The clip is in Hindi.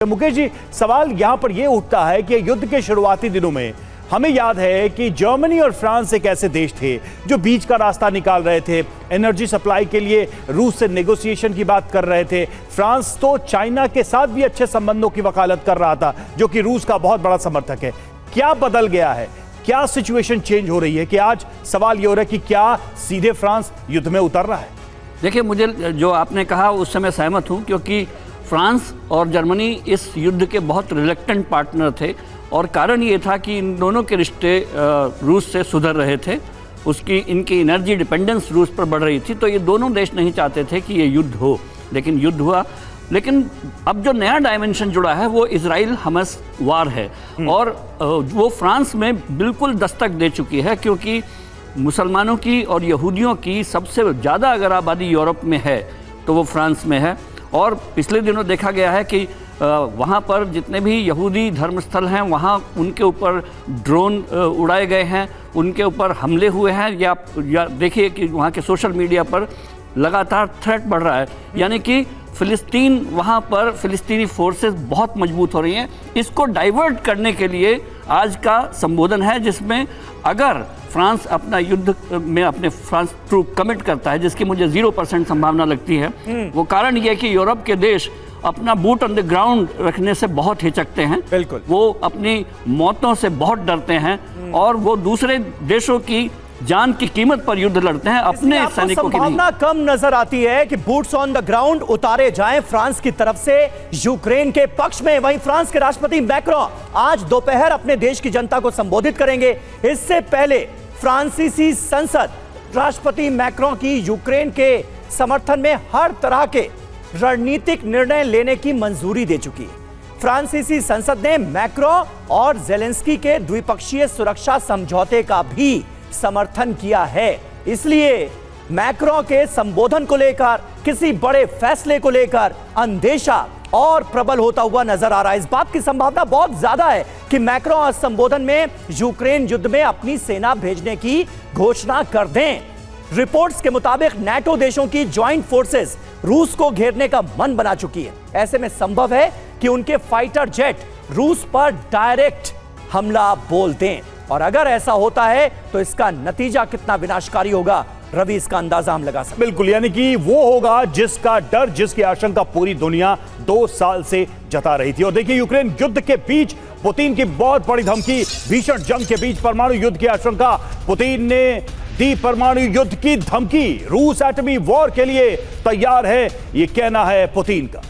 मुकेश जी, सवाल यहां पर यह उठता है कि युद्ध के शुरुआती दिनों में हमें याद है कि जर्मनी और फ्रांस एक ऐसे देश थे जो बीच का रास्ता निकाल रहे थे, एनर्जी सप्लाई के लिए रूस से नेगोशिएशन की बात कर रहे थे। फ्रांस तो चाइना के साथ भी अच्छे संबंधों की वकालत कर रहा था, जो कि रूस का बहुत बड़ा समर्थक है। क्या बदल गया है? क्या सिचुएशन चेंज हो रही है कि आज सवाल यह हो रहा है कि क्या सीधे फ्रांस युद्ध में उतर रहा है? देखिए, मुझे जो आपने कहा उससे मैं सहमत हूं, क्योंकि फ्रांस और जर्मनी इस युद्ध के बहुत रिलेक्टेंट पार्टनर थे और कारण ये था कि इन दोनों के रिश्ते रूस से सुधर रहे थे। इनकी एनर्जी डिपेंडेंस रूस पर बढ़ रही थी, तो ये दोनों देश नहीं चाहते थे कि ये युद्ध हो, लेकिन युद्ध हुआ। लेकिन अब जो नया डायमेंशन जुड़ा है वो इजराइल हमस वार है और वो फ्रांस में बिल्कुल दस्तक दे चुकी है, क्योंकि मुसलमानों की और यहूदियों की सबसे ज़्यादा अगर आबादी यूरोप में है तो वो फ्रांस में है। और पिछले दिनों देखा गया है कि वहाँ पर जितने भी यहूदी धर्मस्थल हैं वहाँ उनके ऊपर ड्रोन उड़ाए गए हैं, उनके ऊपर हमले हुए हैं, या देखिए कि वहाँ के सोशल मीडिया पर लगातार थ्रेट बढ़ रहा है। यानी कि फ़िलिस्तीन, वहाँ पर फ़िलिस्तीनी फोर्सेस बहुत मजबूत हो रही हैं। इसको डाइवर्ट करने के लिए आज का संबोधन है, जिसमें अगर फ्रांस अपना युद्ध में अपने फ्रांस ट्रूप कमिट करता है, जिसकी मुझे 0% संभावना लगती है, वो कारण ये है कि यूरोप के देश अपना बूट ऑन द ग्राउंड रखने से बहुत हिचकते हैं। बिल्कुल, वो अपनी मौतों से बहुत डरते हैं और वो दूसरे देशों की जान की कीमत पर युद्ध लड़ते हैं, अपने सैनिकों की नहीं। संभावना कम नजर आती है कि बूट्स ऑन द ग्राउंड उतारे जाएं फ्रांस की तरफ से यूक्रेन के पक्ष में। वहीं फ्रांस के राष्ट्रपति मैक्रों आज दोपहर अपने देश की जनता को संबोधित करेंगे। इससे पहले फ्रांसीसी संसद राष्ट्रपति मैक्रों की यूक्रेन के समर्थन में हर तरह के रणनीतिक निर्णय लेने की मंजूरी दे चुकी है। फ्रांसीसी संसद ने मैक्रों और जेलेंस्की के द्विपक्षीय सुरक्षा समझौते का भी समर्थन किया है। इसलिए मैक्रों के संबोधन को लेकर, किसी बड़े फैसले को लेकर अंदेशा और प्रबल होता हुआ नजर आ रहा है। इस बात की संभावना बहुत ज्यादा है कि मैक्रों इस संबोधन में यूक्रेन युद्ध में अपनी सेना भेजने की घोषणा कर दें। रिपोर्ट्स के मुताबिक नाटो देशों की ज्वाइंट फोर्सेस रूस को घेरने का मन बना चुकी है। ऐसे में संभव है कि उनके फाइटर जेट रूस पर डायरेक्ट हमला बोल दें, और अगर ऐसा होता है तो इसका नतीजा कितना विनाशकारी होगा, रवि, इसका अंदाजा हम लगा सकते हैं। बिल्कुल, यानी कि वो होगा जिसका डर, जिसकी आशंका पूरी दुनिया 2 साल से जता रही थी। और देखिए, यूक्रेन युद्ध के बीच पुतिन की बहुत बड़ी धमकी, भीषण जंग के बीच परमाणु युद्ध की आशंका, पुतिन ने दी परमाणु युद्ध की धमकी। रूस एटमी वॉर के लिए तैयार है, ये कहना है पुतिन का।